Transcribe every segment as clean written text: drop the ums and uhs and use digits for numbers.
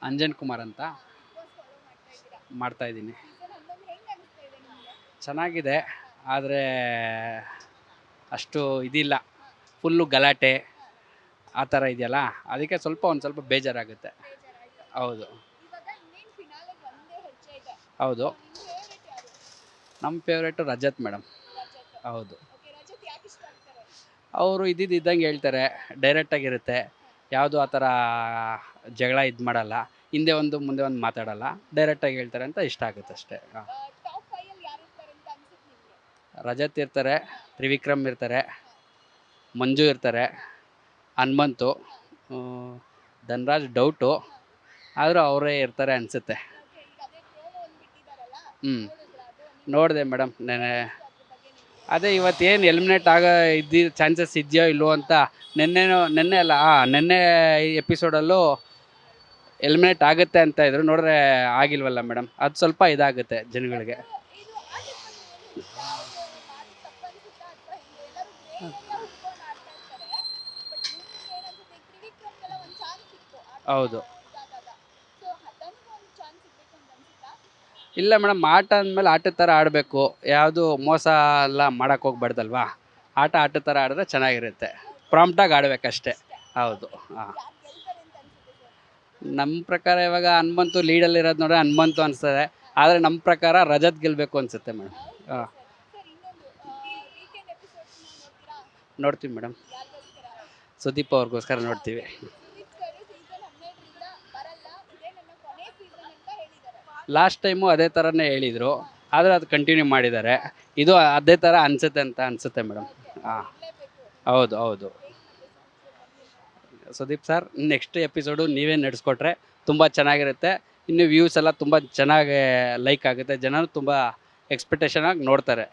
ಅಂಜನ್ ಕುಮಾರ್ ಅಂತ ಮಾಡ್ತಾ ಇದ್ದೀನಿ. ಚೆನ್ನಾಗಿದೆ, ಆದರೆ ಅಷ್ಟು ಇದಿಲ್ಲ, ಫುಲ್ಲು ಗಲಾಟೆ ಆ ಥರ ಇದೆಯಲ್ಲ, ಅದಕ್ಕೆ ಒಂದು ಸ್ವಲ್ಪ ಬೇಜಾರಾಗುತ್ತೆ. ಹೌದು ಹೌದು, ನಮ್ಮ ಫೇವ್ರೇಟು ರಜತ್ ಮೇಡಮ್. ಹೌದು, ಅವರು ಇದ್ದಂಗೆ ಹೇಳ್ತಾರೆ, ಡೈರೆಕ್ಟಾಗಿರುತ್ತೆ, ಯಾವುದು ಆ ಥರ ಜಗಳ ಇದು ಮಾಡಲ್ಲ, ಹಿಂದೆ ಒಂದು ಮುಂದೆ ಒಂದು ಮಾತಾಡಲ್ಲ, ಡೈರೆಕ್ಟಾಗಿ ಹೇಳ್ತಾರೆ ಅಂತ ಇಷ್ಟ ಆಗುತ್ತೆ ಅಷ್ಟೇ. ರಜತ್ ಇರ್ತಾರೆ, ತ್ರಿವಿಕ್ರಮ್ ಇರ್ತಾರೆ, ಮಂಜು ಇರ್ತಾರೆ, ಹನುಮಂತು, ಧನ್ರಾಜ್ ಡೌಟು, ಆದರೂ ಅವರೇ ಇರ್ತಾರೆ ಅನಿಸುತ್ತೆ. ಹ್ಞೂ ನೋಡಿದೆ ಮೇಡಮ್ ನೆನೆ. ಅದೇ ಇವತ್ತೇನು ಎಲಿಮಿನೇಟ್ ಆಗೋ ಚಾನ್ಸಸ್ ಇದೆಯೋ ಇಲ್ವೋ ಅಂತ ನೆನ್ನೆ ಅಲ್ಲ, ನೆನ್ನೆ ಎಪಿಸೋಡಲ್ಲೂ ಎಲಿಮಿನೇಟ್ ಆಗುತ್ತೆ ಅಂತ ಇದ್ರು, ನೋಡಿದ್ರೆ ಆಗಿಲ್ವಲ್ಲ ಮೇಡಮ್, ಅದು ಸ್ವಲ್ಪ ಇದಾಗುತ್ತೆ ಜನಗಳಿಗೆ. ಹೌದು, ಇಲ್ಲ ಮೇಡಮ್, ಆಟ ಅಂದಮೇಲೆ ಆಟದ ಥರ ಆಡಬೇಕು, ಯಾವುದು ಮೋಸ ಎಲ್ಲ ಮಾಡೋಕ್ಕೆ ಹೋಗ್ಬಾರ್ದಲ್ವಾ. ಆಟದ ಥರ ಆಡಿದ್ರೆ ಚೆನ್ನಾಗಿರುತ್ತೆ, ಪ್ರಾಂಪ್ಟಾಗಿ ಆಡಬೇಕಷ್ಟೇ. ಹೌದು, ಹಾಂ. ನಮ್ಮ ಪ್ರಕಾರ ಇವಾಗ ಹನುಮಂತು ಲೀಡಲ್ಲಿರೋದು ನೋಡಿದ್ರೆ ಹನುಮಂತು ಅನಿಸ್ತದೆ, ಆದರೆ ನಮ್ಮ ಪ್ರಕಾರ ರಜತ್ ಗೆಲ್ಲಬೇಕು ಅನಿಸುತ್ತೆ ಮೇಡಮ್. ಹಾಂ, ನೋಡ್ತೀವಿ ಮೇಡಮ್, ಸುದೀಪ್ ಅವ್ರಿಗೋಸ್ಕರ ನೋಡ್ತೀವಿ. ಲಾಸ್ಟ್ ಟೈಮು ಅದೇ ಥರನೇ ಹೇಳಿದರು, ಆದರೆ ಅದು ಕಂಟಿನ್ಯೂ ಮಾಡಿದ್ದಾರೆ, ಇದು ಅದೇ ಥರ ಅನಿಸುತ್ತೆ ಮೇಡಮ್. ಹಾಂ, ಹೌದು ಹೌದು. ಸುದೀಪ್ ಸರ್, ನೆಕ್ಸ್ಟ್ ಎಪಿಸೋಡು ನೀವೇ ನಡೆಸ್ಕೊಟ್ರೆ ತುಂಬ ಚೆನ್ನಾಗಿರುತ್ತೆ, ಇನ್ನು ವ್ಯೂಸ್ ಎಲ್ಲ ತುಂಬ ಚೆನ್ನಾಗಿ ಲೈಕ್ ಆಗುತ್ತೆ, ಜನರು ತುಂಬ ಎಕ್ಸ್ಪೆಕ್ಟೇಷನ್ ಆಗಿ ನೋಡ್ತಾರೆ.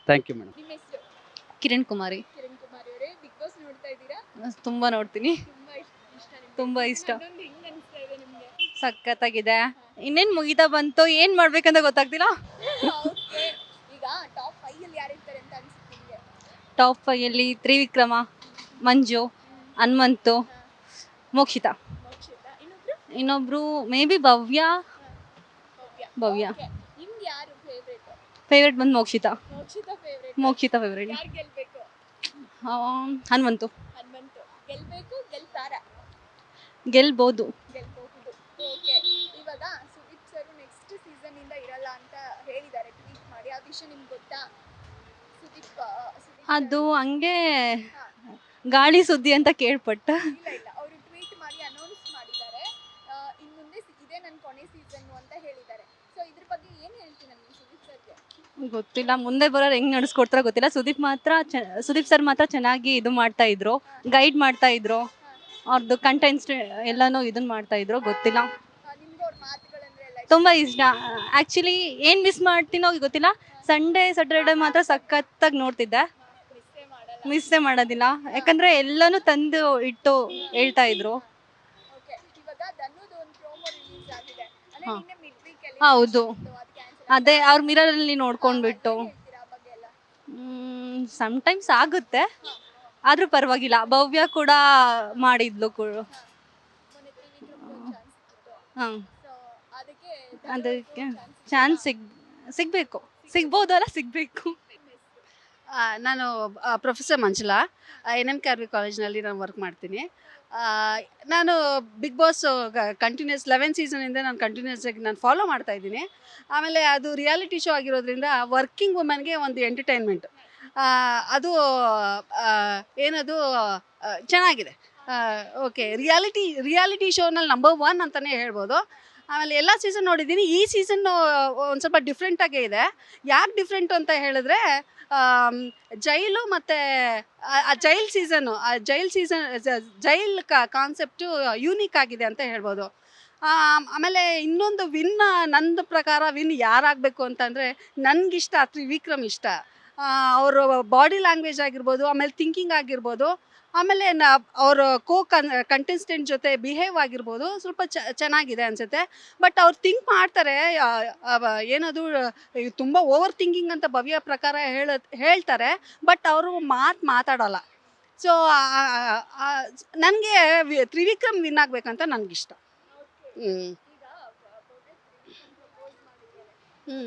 Thank you madam. Kiran Kumari. ತುಂಬ ನೋಡ್ತೀನಿ, ತುಂಬ ಇಷ್ಟ, ಸಖತ್ತಾಗಿದೆ. ಇನ್ನೇನು ಮುಗಿತಾ ಬಂತು, ಏನು ಮಾಡ್ಬೇಕಂತ ಗೊತ್ತಾಗ್ತಿಲ್ಲ. ಟಾಪ್ 5 ತ್ರಿವಿಕ್ರಮ, ಮಂಜು, ಹನುಮಂತು, ಮೋಕ್ಷಿತಾ, ಇನ್ನೊಬ್ರು ಮೇ ಬಿ ಭವ್ಯ. ಫೇವ್ರೇಟ್ ಬಂದು ಮೋಕ್ಷಿತಾ ಫೇವ್ರೇಟ್. ಹನುಮಂತು ಗೆಲ್ಬೋದು. ಅದು ಹಂಗೆ ಗಾಳಿ ಸುದ್ದಿ ಅಂತ ಕೇಳ್ಪಟ್ಟ. ಗೊತ್ತಿಲ್ಲ, ಮುಂದೆ ಬರೋರು ಹೆಂಗ್ ನಡೆಸ್ಕೊಡ್ತಾರೋ ಗೊತ್ತಿಲ್ಲ. ಸುದೀಪ್ ಸರ್ ಮಾತ್ರ ಚೆನ್ನಾಗಿ ಇದು ಮಾಡ್ತಾ ಇದ್ರು, ಗೈಡ್ ಮಾಡ್ತಾ ಇದ್ರು, ಅವ್ರದ್ದು ಕಂಟೆಂಟ್ಸ್ ಎಲ್ಲಾನು ಇದನ್ನ ಮಾಡ್ತಾ ಇದ್ರು. ಗೊತ್ತಿಲ್ಲ, ತುಂಬಾ ಇಷ್ಟ. ಆಕ್ಚುಲಿ ಏನ್ ಮಿಸ್ ಮಾಡ್ತೀನೋ ಗೊತ್ತಿಲ್ಲ, ಸಂಡೇ ಸ್ಯಾಟರ್ಡೆ ಮಾತ್ರ ಸಖತ್ತಾಗಿ ನೋಡ್ತಿದ್ದೆ, ಮಿಸ್ಸೇ ಮಾಡೋದಿಲ್ಲ, ಯಾಕಂದ್ರೆ ಎಲ್ಲಾನು ತಂದು ಇಟ್ಟು ಹೇಳ್ತಾ ಇದ್ರು. ಹೌದು, ಅದೇ ಅವ್ರ ಮಿರರಲ್ಲಿ ನೋಡ್ಕೊಂಡ್ಬಿಟ್ಟು. ಸಮ್ಟೈಮ್ಸ್ ಆಗುತ್ತೆ, ಆದ್ರೂ ಪರವಾಗಿಲ್ಲ. ಭವ್ಯ ಕೂಡ ಮಾಡಿದ್ಲು ಹಾಂ, ಅದಕ್ಕೆ ಚಾನ್ಸ್ ಸಿಗ್ಬೇಕು. ನಾನು ಪ್ರೊಫೆಸರ್ ಮಂಜುಳಾ, NM KRV ಕಾಲೇಜ್ನಲ್ಲಿ ನಾನು ವರ್ಕ್ ಮಾಡ್ತೀನಿ. ನಾನು ಬಿಗ್ ಬಾಸ್ ಕಂಟಿನ್ಯೂಸ್ 11 ಸೀಸನಿಂದ ನಾನು ಕಂಟಿನ್ಯೂಸ್ ಆಗಿ ನಾನು ಫಾಲೋ ಮಾಡ್ತಾ ಇದ್ದೀನಿ. ಆಮೇಲೆ ಅದು ರಿಯಾಲಿಟಿ ಶೋ ಆಗಿರೋದ್ರಿಂದ ವರ್ಕಿಂಗ್ ವುಮೆನ್ಗೆ ಒಂದು ಎಂಟರ್ಟೈನ್ಮೆಂಟ್, ಅದು ಏನದು ಚೆನ್ನಾಗಿದೆ. ಓಕೆ, ರಿಯಾಲಿಟಿ ಶೋನಲ್ಲಿ ನಂಬರ್ 1 ಅಂತಲೇ ಹೇಳ್ಬೋದು. ಆಮೇಲೆ ಎಲ್ಲ ಸೀಸನ್ ನೋಡಿದ್ದೀನಿ, ಈ ಸೀಸನ್ನು ಒಂದು ಸ್ವಲ್ಪ ಡಿಫ್ರೆಂಟಾಗೇ ಇದೆ. ಯಾಕೆ ಡಿಫ್ರೆಂಟು ಅಂತ ಹೇಳಿದ್ರೆ, ಜೈಲು ಮತ್ತು ಜೈಲ್ ಕಾನ್ಸೆಪ್ಟು ಯೂನಿಕ್ ಆಗಿದೆ ಅಂತ ಹೇಳ್ಬೋದು. ಆಮೇಲೆ ಇನ್ನೊಂದು ನಂದು ಪ್ರಕಾರ ವಿನ್ ಯಾರಾಗಬೇಕು ಅಂತಂದರೆ, ನನಗಿಷ್ಟ ತ್ರಿವಿಕ್ರಮ್ ಇಷ್ಟ. ಅವರು ಬಾಡಿ ಲ್ಯಾಂಗ್ವೇಜ್ ಆಗಿರ್ಬೋದು, ಆಮೇಲೆ ಥಿಂಕಿಂಗ್ ಆಗಿರ್ಬೋದು, ಆಮೇಲೆ ಅವರು ಕಂಟೆಸ್ಟೆಂಟ್ ಜೊತೆ ಬಿಹೇವ್ ಆಗಿರ್ಬೋದು, ಸ್ವಲ್ಪ ಚೆನ್ನಾಗಿದೆ ಅನಿಸುತ್ತೆ. ಬಟ್ ಅವ್ರು ಥಿಂಕ್ ಮಾಡ್ತಾರೆ, ಏನದು ತುಂಬ ಓವರ್ ಥಿಂಕಿಂಗ್ ಅಂತ ಭವ್ಯ ಪ್ರಕಾರ ಹೇಳ್ತಾರೆ, ಬಟ್ ಅವರು ಮಾತಾಡಲ್ಲ. ಸೊ ನನಗೆ ತ್ರಿವಿಕ್ರಮ್ ವಿನ್ ಆಗಬೇಕಂತ ನನಗಿಷ್ಟ. ಹ್ಞೂ ಹ್ಞೂ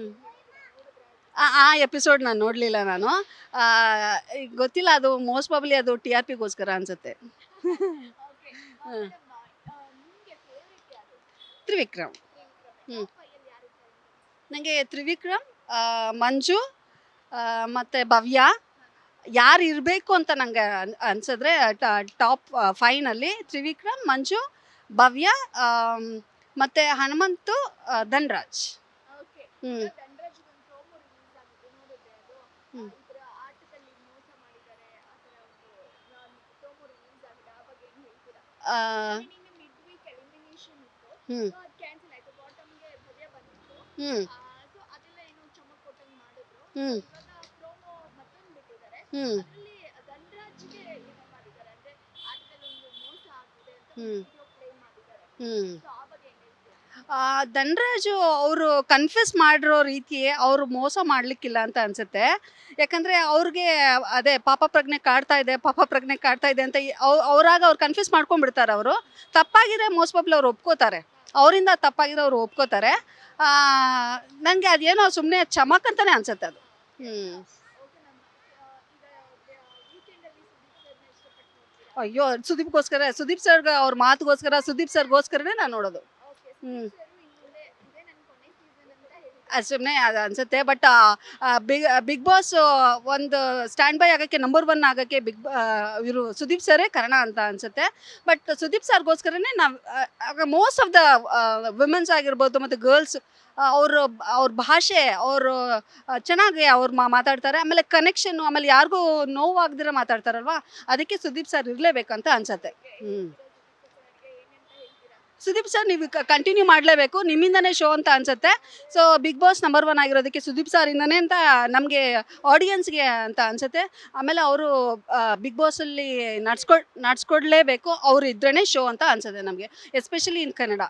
ಆ ಎಪಿಸೋಡ್ ನಾನು ನೋಡಲಿಲ್ಲ ನಾನು. ಈಗ ಗೊತ್ತಿಲ್ಲ, ಅದು ಮೋಸ್ಟ್ ಪ್ರಾಬಬ್ಲಿ ಅದು TRPಗೋಸ್ಕರ ಅನಿಸುತ್ತೆ. ತ್ರಿವಿಕ್ರಮ್. ಹ್ಞೂ ನನಗೆ ತ್ರಿವಿಕ್ರಮ್, ಮಂಜು ಮತ್ತು ಭವ್ಯ ಯಾರು ಇರಬೇಕು ಅಂತ ನಂಗೆ ಅನ್ಸಿದ್ರೆ ಟಾಪ್ 5ನಲ್ಲಿ ತ್ರಿವಿಕ್ರಮ್, ಮಂಜು, ಭವ್ಯ ಮತ್ತು ಹನುಮಂತು, ಧನ್ರಾಜ್. ಹ್ಞೂ ಹ್ಞೂ ಹ್ಞೂ ಹ್ಞೂ ಹ್ಞೂ ಹ್ಞೂ ಹ್ಞೂ ಹ್ಞೂ ಧನ್ರಾಜು ಅವರು ಕನ್ಫ್ಯೂಸ್ ಮಾಡಿರೋ ರೀತಿ ಅವರು ಮೋಸ ಮಾಡಲಿಕ್ಕಿಲ್ಲ ಅಂತ ಅನಿಸುತ್ತೆ. ಯಾಕಂದರೆ ಅವ್ರಿಗೆ ಅದೇ ಪಾಪ ಪ್ರಜ್ಞೆ ಕಾಡ್ತಾ ಇದೆ ಅಂತ ಅವರಾಗ ಅವ್ರು ಕನ್ಫ್ಯೂಸ್ ಮಾಡ್ಕೊಂಡ್ಬಿಡ್ತಾರೆ. ಅವರು ತಪ್ಪಾಗಿದ್ರೆ ಮೋಸ್ಟ್ ಪ್ರಾಬಬ್ಲಿ ಅವ್ರು ಒಪ್ಕೋತಾರೆ, ಅವರಿಂದ ತಪ್ಪಾಗಿರೋ ಅವ್ರು ಒಪ್ಕೋತಾರೆ. ನನಗೆ ಅದೇನೋ ಸುಮ್ಮನೆ ಚಮಕ್ ಅಂತಲೇ ಅನಿಸುತ್ತೆ ಅದು. ಹ್ಞೂ ಅಯ್ಯೋ, ಸುದೀಪ್ ಸರ್ಗೆ ಅವ್ರ ಮಾತುಗೋಸ್ಕರ, ಸುದೀಪ್ ಸರ್ಗೋಸ್ಕರನೇ ನಾನು ನೋಡೋದು. ಹ್ಞೂ ಅದು ಸುಮ್ಮನೆ ಅದು ಅನಿಸುತ್ತೆ. ಬಟ್ ಬಿಗ್ ಬಾಸ್ ಒಂದು ಸ್ಟ್ಯಾಂಡ್ ಬೈ ಆಗೋಕ್ಕೆ, ನಂಬರ್ 1 ಆಗೋಕ್ಕೆ ಇವರು ಸುದೀಪ್ ಸರೇ ಕಾರಣ ಅಂತ ಅನಿಸುತ್ತೆ. ಬಟ್ ಸುದೀಪ್ ಸರ್ಗೋಸ್ಕರನೇ ನಾವು ಮೋಸ್ಟ್ ಆಫ್ ದ ವುಮೆನ್ಸ್ ಆಗಿರ್ಬೋದು ಮತ್ತು ಗರ್ಲ್ಸ್, ಅವ್ರ ಭಾಷೆ, ಅವರು ಚೆನ್ನಾಗಿ ಅವ್ರು ಮಾತಾಡ್ತಾರೆ. ಆಮೇಲೆ ಕನೆಕ್ಷನ್ನು, ಆಮೇಲೆ ಯಾರಿಗೂ ನೋವಾಗದಿರ ಮಾತಾಡ್ತಾರಲ್ವಾ, ಅದಕ್ಕೆ ಸುದೀಪ್ ಸರ್ ಇರಲೇಬೇಕಂತ ಅನಿಸುತ್ತೆ. ಹ್ಞೂ ಸುದೀಪ್ ಸರ್ ನೀವು ಕಂಟಿನ್ಯೂ ಮಾಡಲೇಬೇಕು, ನಿಮ್ಮಿಂದನೇ ಶೋ ಅಂತ ಅನಿಸುತ್ತೆ. ಸೊ ಬಿಗ್ ಬಾಸ್ ನಂಬರ್ 1 ಆಗಿರೋದಕ್ಕೆ ಸುದೀಪ್ ಸರಿಂದನೇ ಅಂತ ನಮಗೆ ಆಡಿಯನ್ಸ್ಗೆ ಅಂತ ಅನಿಸುತ್ತೆ. ಆಮೇಲೆ ಅವರು ಬಿಗ್ ಬಾಸಲ್ಲಿ ನಡ್ಸ್ಕೊಡ್ಲೇಬೇಕು, ಅವರು ಇದ್ರೇ ಶೋ ಅಂತ ಅನಿಸುತ್ತೆ ನಮಗೆ, ಎಸ್ಪೆಷಲಿ ಇನ್ ಕನ್ನಡ.